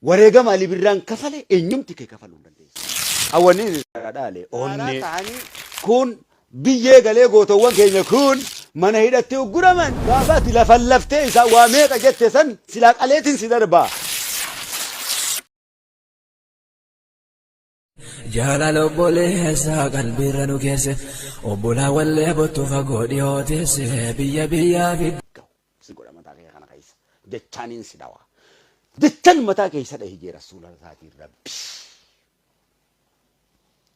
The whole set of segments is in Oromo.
wareegama Ali Birraan kafale eenyumti kee kafaluu dandeessa. Awwanni dhaale onni kun biyyee galee gootowwan keenya kun mana hidhattee ugguraman gaafaati lafan laftee isaa waa meeqa jette san silaa qaleetiin si darbaa. Jaalala obboleessa qalbiirra nu keesse obbolaa wallee bottuufa godhi hooteesse biyya biyyaa fi. Si godha mataa kee kana keessa jechaaniin si dhawa. Jechaan mataa keessa dhahi jee rasuula isaatiin rabbi.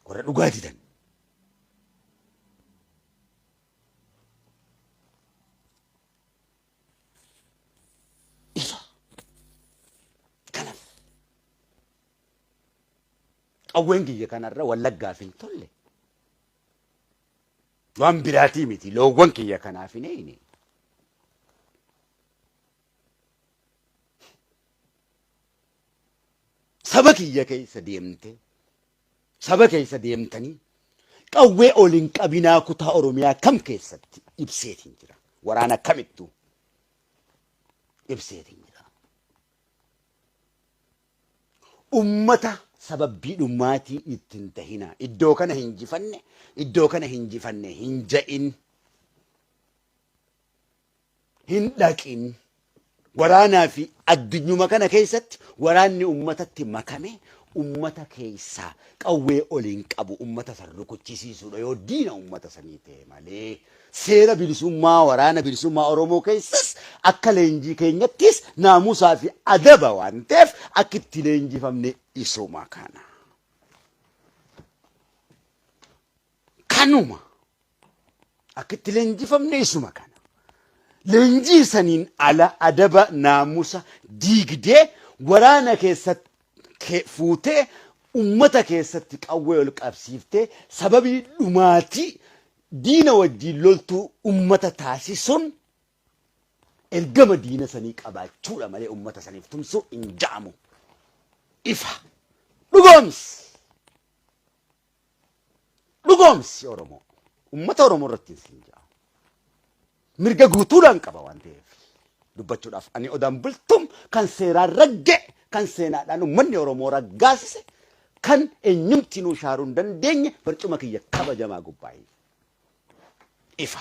Warra dhugaa didan. Ifa. Kanaaf. Qawween kiyya kanarra wallaggaaf hin tolle. Waan biraatii miti loowwan kiyya kanaaf hin eeyne. Saba kiyya keessa deemte. Saba keessa deemtanii qawwee oliin qabinaa kutaa Oromiyaa kam keessatti ibseetiin jira. Waraana kamittuu ibseetiin jira. Ummata sababbii dhummaatii ittiin tahina iddoo kana hinjifanne iddoo kana hinjifanne hin ja'in hin dhaqin. Waraanaa fi addunyuma kana keessatti waraanni ummatatti makame ummata keessaa qawwee oliin qabu ummata san rukuchisiisuudha yoo diina ummata sanii ta'e malee seera bilisummaa waraana bilisummaa Oromoo keessas akka leenjii keenyattis naamusaa fi adaba waan ta'eef akka itti leenjifamne isuma kana. Kanuma akka itti leenjifamne isuma kana. Leenjii saniin ala adaba naamusa diigdee waraana keessatti fuutee ummata keessatti qawwee ol qabsiiftee sababii dhumaatii diina wajjin loltuu ummata taasisuun ergama diina sanii qabaachuudha malee ummata saniif tumsuu hin ja'amu. Ifa. Dhugoomsi Oromoo. Ummata Oromoo irratti hin ja'amu. Mirga guutuudhaan qaba waan ta'eef dubbachuudhaaf ani odaan bultum kan seeraan ragge kan seenaadhaan uummanni Oromoo raggaasise kan eenyumtinuu shaaruu hin dandeenye barcuma kiyya kabajamaa gubbaa'ee. Ifa.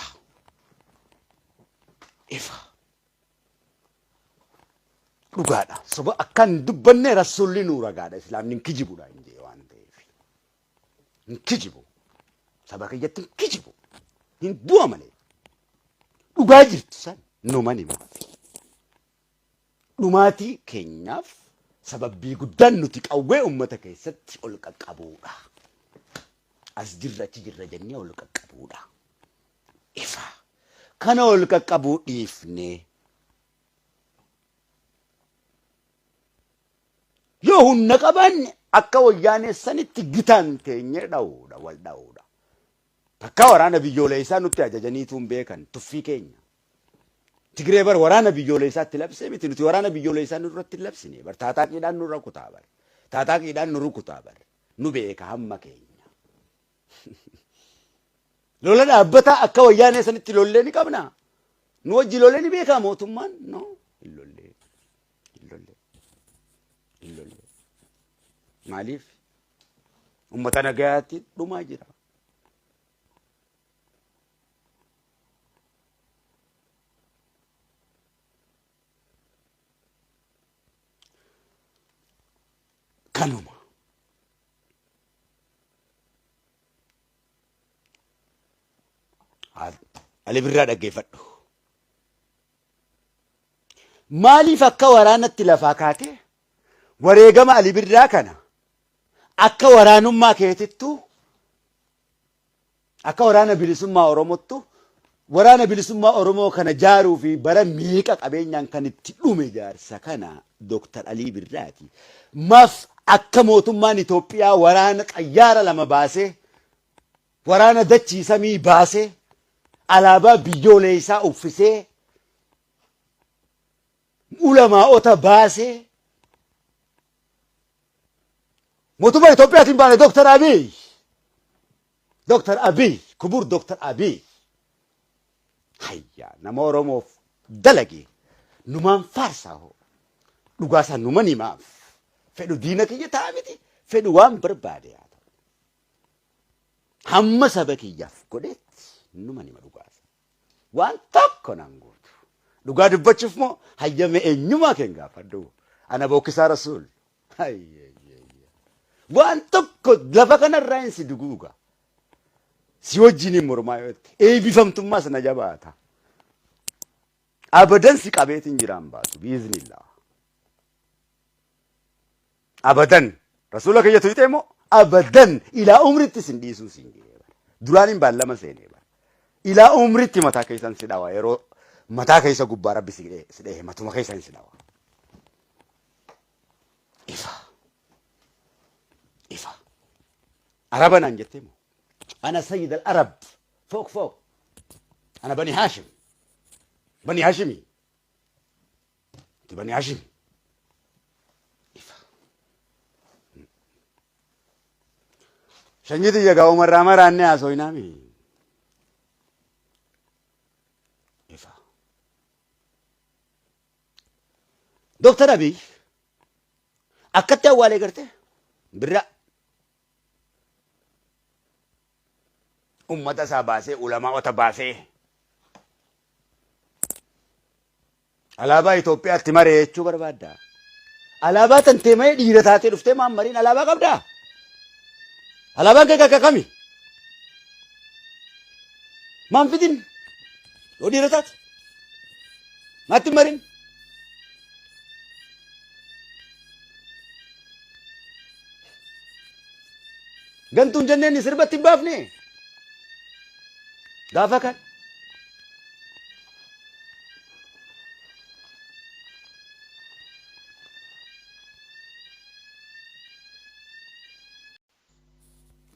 Dhugaadha. Soba akkan dubbanne rasuulli nuu ragaadha. Islaamni hin kijibuudha hin jee waan ta'eef. Hin kijibu. Saba kiyyatti hin kijibu. Hin du'a malee. Dhugaa jirtu san numan himaati. Dhumaatii keenyaaf sababbii guddaan nuti qawwee ummata keessatti ol qaqqabuudha. As jirra achi jirra jennee ol qaqqabuudha. Ifa. Kana ol qaqqabuu dhiifne. Yoo humna qabaanne akka wayyaaneessanitti gitaan teenyee dha'uudha wal dha'uudha. Bakka waraana biyyoolessaa nutti ajajaniituun beekan tuffii keenya. Tigree bar waraana biyyoolessaatti labsee miti nuti waraana biyyoolessaa nurratti labsine bar taataaqiidhaan nurra kutaa bar taataaqiidhaan nurra kutaa bar nu beeka hamma keenya. Lola dhaabbataa akka wayyaanee sanitti lollee ni qabna. Nu wajji lollee ni beekaa mootummaan no hin lollee. Maaliif ummata nagayaatti dhumaa jira. Kanuma. Ali Birraa dhaggeeffadhu. Maaliif akka waraanatti lafaa kaatee wareegama Ali Birraa kana akka waraanummaa keetittu akka waraana bilisummaa Oromottu waraana bilisummaa Oromoo kana jaaruu fi bara meeqa qabeenyaan kan itti dhume jaarsa kana Dr. Ali Birraati. Maaf akka mootummaan Itoophiyaa waraana xayyaara lama baasee waraana dachii samii baasee alaabaa biyyoolessaa uffisee ulamaa'ota baasee mootummaa Itoophiyaatiin baane Dr. Abiy kubur Dr. Abiy hayya nama Oromoof dalage numaan faarsaa hoo dhugaasaa numan himaaf fedhu diina kiyya ta'a miti fedhu waan barbaade haa ta'u hamma saba kiyyaaf godhetti numa nima dhugaasa waan tokko nan gootu dhugaa dubbachuuf moo hayyame eenyumaa keen gaafadhu ana bookkisaa rasuul waan tokko lafa kanarraa hin si duguuga si wajjiniin mormaa yootti eebbifamtummaas na jabaata abadan si qabeetiin jiraan baatu biiznillah abadan rasuula kiyyatu hixee moo abadan ilaa umritti sin dhiisuu sin jedhe duraan hin baallama seenee bara ilaa umritti mataa keessan si dhawa yeroo mataa keessa gubbaa rabbi si dhee matuma keessan si dhawa ifa araba naan jettee moo ana sayyid al arab fooq ana bani haashim bani haashimi ti bani haashimi ifa shanyiti yaga umarraa maraanne haasoynaami ifa doktar abiy akkatti awwaalee garte birra ummata isaa baasee ulamaa'ota baasee alaabaa Itoophiyaatti maree jechuu barbaadda alaabaa tantee mee dhiira taatee dhuftee maammariin alaabaa qabdaa alaabaan kee akka kami maan fidin yoo dhiira taate maatti mariin gantuun jenneen sirbatti hin baafne gaafa kan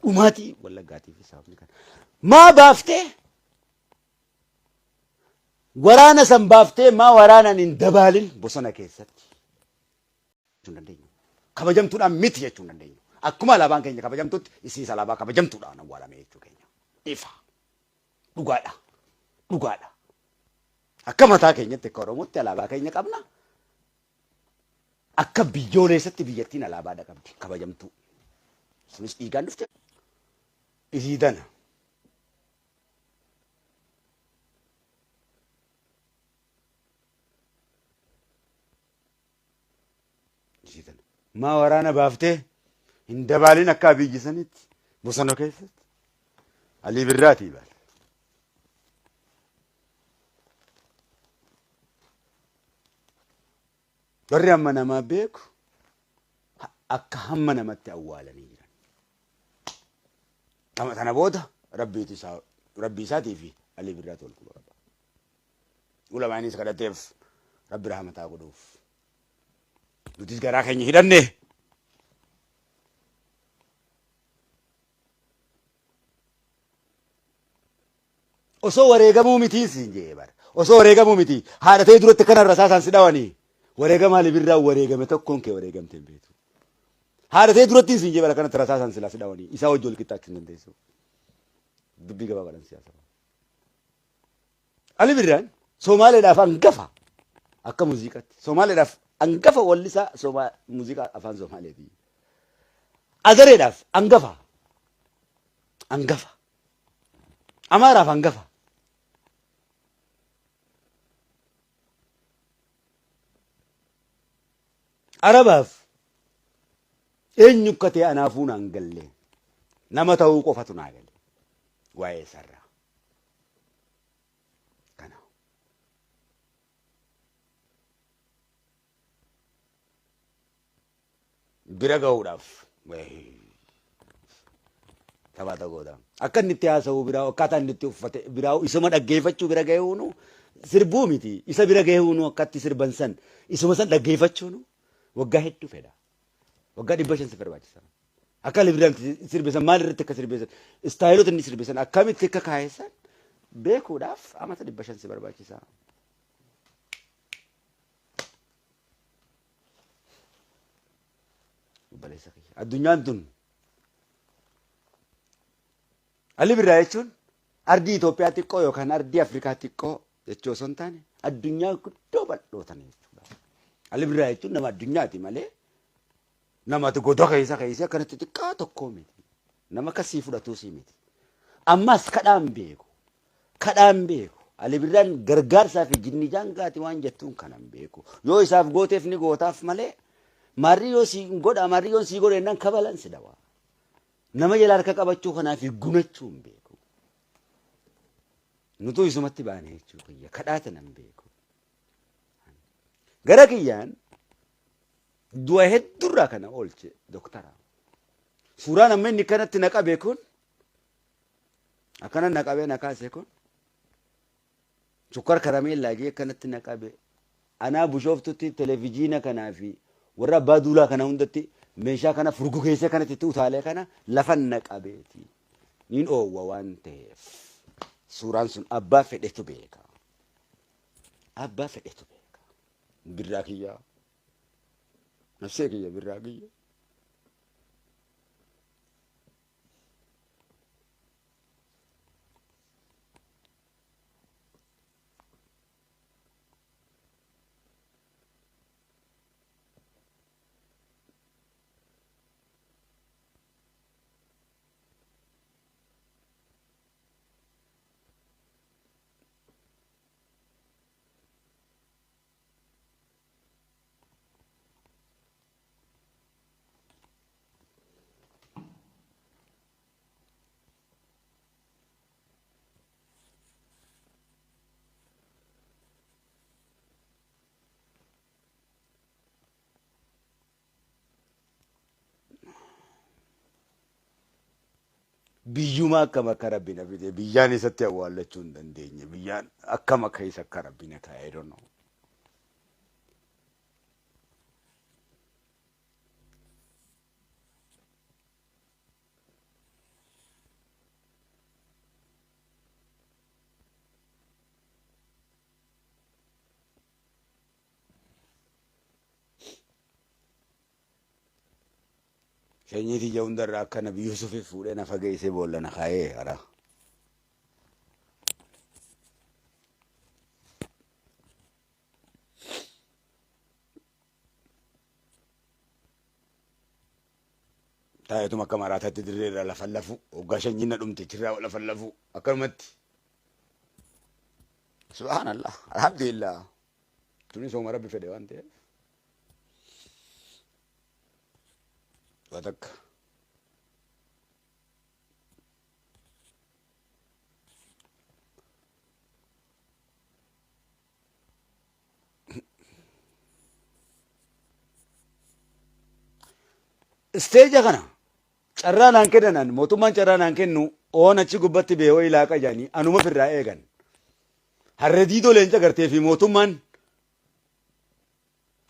dhumaatii wallaggaatiif isaafni kan maa baaftee waraana san baaftee maa waraanan hin dabaalin bosona keessatti jechuun dandeenyu kabajamtuudhaan miti jechuun dandeenyu akkuma alaabaan keenya kabajamtutti isiis alaabaa kabajamtuudhaan awwaalame jechuu keenya ifa dhugaadha akka mataa keenyatti akka oromootti alaabaa keenya qabna akka biyyoolessatti biyyattiin alaabaadha qabdi kabajamtuu sunis dhiigaan dhufte isii dana maa waraana baaftee hin dabaalin akka biyyisanitti bosona keessatti alii birraatii baal warri hamma namaa beeku akka hamma namatti awwaalanii jiran tana booda rabbii isaatii fi alii birraa tolku qaba ulamaanis kadhateef rabbi rahmataa godhuuf nutis garaa keenya hidhanne osoo wareegamuu mitii siin jee bara osoo wareegamuu mitii haadhatee duratti kana rasaasaan si dhawanii wareegama alii birraa wareegame tokkoon kee wareegamte hin beektu haadhatee duratti siin jee bara kanatti rasaasaan silaa si dhawanii isaa wajji wal qixxaachuu hin dandeessu dubbii gabaa godhan siyaasa alii birraan Somaaleedhaaf hangafa akka muuziqaatti Somaaleedhaaf hangafa wallisaa muuziqaa afaan Somaaleeti Azareedhaaf hangafa Amaaraaf hangafa Arabaaf eenyu akka ta'e anaafuu naan galle nama ta'uu qofatu naa gale waa'ee sarara kana bira ga'uudhaaf taphaata godha akka inni itti haasa'u biraa akkaataa inni itti uffate biraa isuma dhaggeeffachuu bira ga'ee huunu sirbuu miti isa bira ga'ee huunu akkatti sirban san isuma san dhaggeeffachuunu waggaa hedduu fedha waggaa 500 si barbaachisa akka libiraan sirbisan maal irratti akka sirbisan istaayilota inni sirbisan akkamitti akka kaayesan beekuudhaaf amata 500 si barbaachisa baleessa addunyaan tun alii birraa jechuun ardii Itoophiyaa xiqqoo yookaan ardii Afrikaa xiqqoo jechuu osoo hin taane addunyaa guddoo bal'ootan jechuudha. Alii birraa jechuun nama addunyaati malee nama godoo keessa kanatti xiqqaa tokkoo miti. Nama kasii fudhatuu si miti. Ammas kadhaan beeku. Kadhaan beeku. Ali Birraan gargaarsaa fi jinni jaangaati waan jettuun kanan beeku. Yoo isaaf gooteef ni gootaaf malee marri yoo si godha marri yoo si godha innaan kabalan si dawaa. Nama jala harka qabachuu kanaaf gunachuu hin beeku. Nutu isumatti baane jechuudha kiyya kadhaata nan beeku. Gara kiyyaan du'a hedduurraa kana oolche doktara. Suuraan amma inni kanatti na qabe kun akkana na qabee na kaase kun sukkar karameellaa gee kanatti na qabe anaa bushooftutti televiziina kanaa fi warra abbaa duulaa kana hundatti meeshaa kana furgu keessa kanatti utaalee kana lafan na qabeeti. Niin oowwa waan ta'eef suuraan sun abbaa fedhetu beeka. Abbaa fedhetu beeka. Birraa kiyyaa. Nafsee kiyya birraa kiyya. Biyyuma akkam akka rabbi na fide biyyaan isatti awwaallachuu hin dandeenye biyyaan akkam akka isa akka rabbi na kaa'e donno. Keenyiti ija hundarraa akka Nabi Yuusufi fuudhee na fageessee boolla na kaa'ee hara. Taa'eetuma akka maraatatti dirreerra lafan lafu hoggaa shanyina dhumte jirraa lafan lafu akkanumatti. Subhaanallah alhamdulillah. Tuni sooma rabbi fedhe waan ta'eef. Watak. Stage kana carraan aan kennan mootummaan carraan aan kennu oon achi gubbatti beewoo ilaaqa jaanii anuma firraa eegan. Harre diidoo leenca gartee fi mootummaan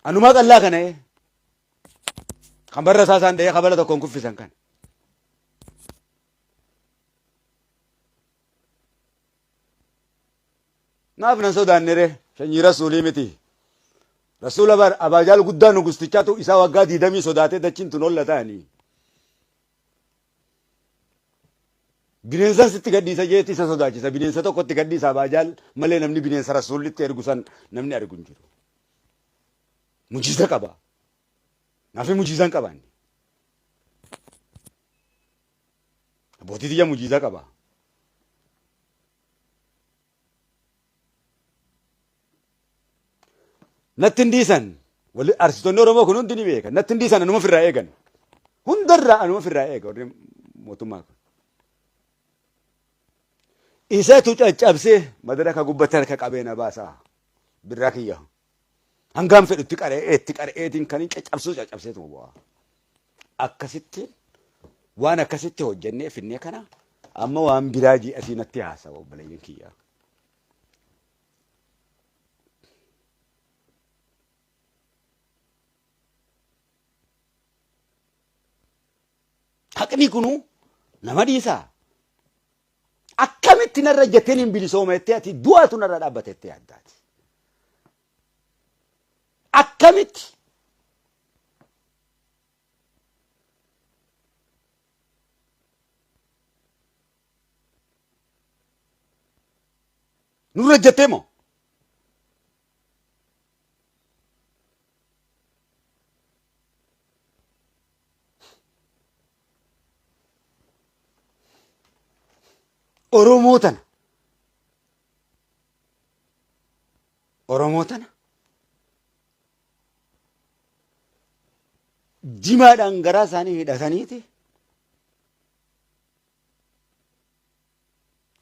anuma qallaa kana kan barra saasaan dhahee kabala tokkoon kuffisan kan. Naaf nan sodaannere shanyii rasuulii miti. Rasuula bar abaajaal guddaa nu gustichaatu isaa waggaa 20 sodaatee dachiin tun olla ta'anii. Bineensan sitti gadhiisa jeetti isa sodaachisa. Bineensa tokkotti gadhiisa abaajaal malee namni bineensa rasuulitti ergu san namni argu hin jiru. Mujiisa qaba. Naafi mujiizaan qaban. Abbootii tiyya mujiizaa qaba. Natti hin dhiisan. Artistoonni Oromoo kun hundi ni beekan. Natti hin dhiisan anuma ofirraa eegan. Hundarraa anuma ofirraa eega warri mootummaa kun. Isatu caccabsee madaraka gubbatti harka qabeena baasaa. Birraa kiyya. Hangam fedhutti qareetiin kan caccabsee tuma bu'aa. Akkasitti waan akkasitti hojjennee finnee kana amma waan biraa ji'atii natti haasawa obboleeyyan kiyya. Haqni kunu nama dhiisaa. Akkamitti narra jetteen hin bilisooma jettee ati du'aatu narra dhaabbatettee addaati. Akkamitti nurra jettee moo Oromootana. Oromootana. Jimaadhaan garaa isaanii hidhataniiti.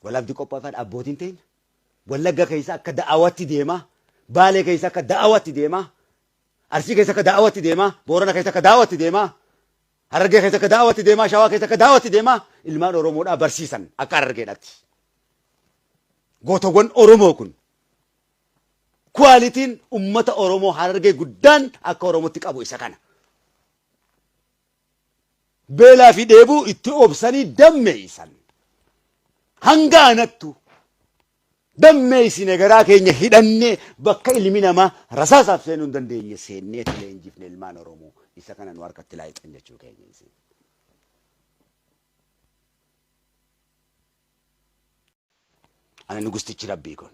Walaabdi qophaa'aadha abbootiin teenya. Wallagga keessa akka da'aawatti deemaa. Baalee keessa akka da'aawatti deemaa. Arsii keessa akka da'aawatti deemaa. Boorana keessa akka da'aawatti deemaa. Harargee keessa akka da'aawatti deemaa. Shawaa keessa akka da'aawatti deemaa. Ilmaan Oromoodhaa barsiisan akka Harargeedhaatti. Gootawwan Oromoo kun kwaalitiin ummata Oromoo Harargee guddaan akka Oromootti qabu isa kana. Beelaa fi dheebuu itti obsanii dammeeysan. Hanga anattu dammeeysine garaa keenya hidhannee bakka ilmi namaa rasaasaaf seenuu hin dandeenye seennee leenjifne ilmaan Oromoo isa kana nu harkatti laayixan jechuu keenya. Ana nugustichi rabbii kun.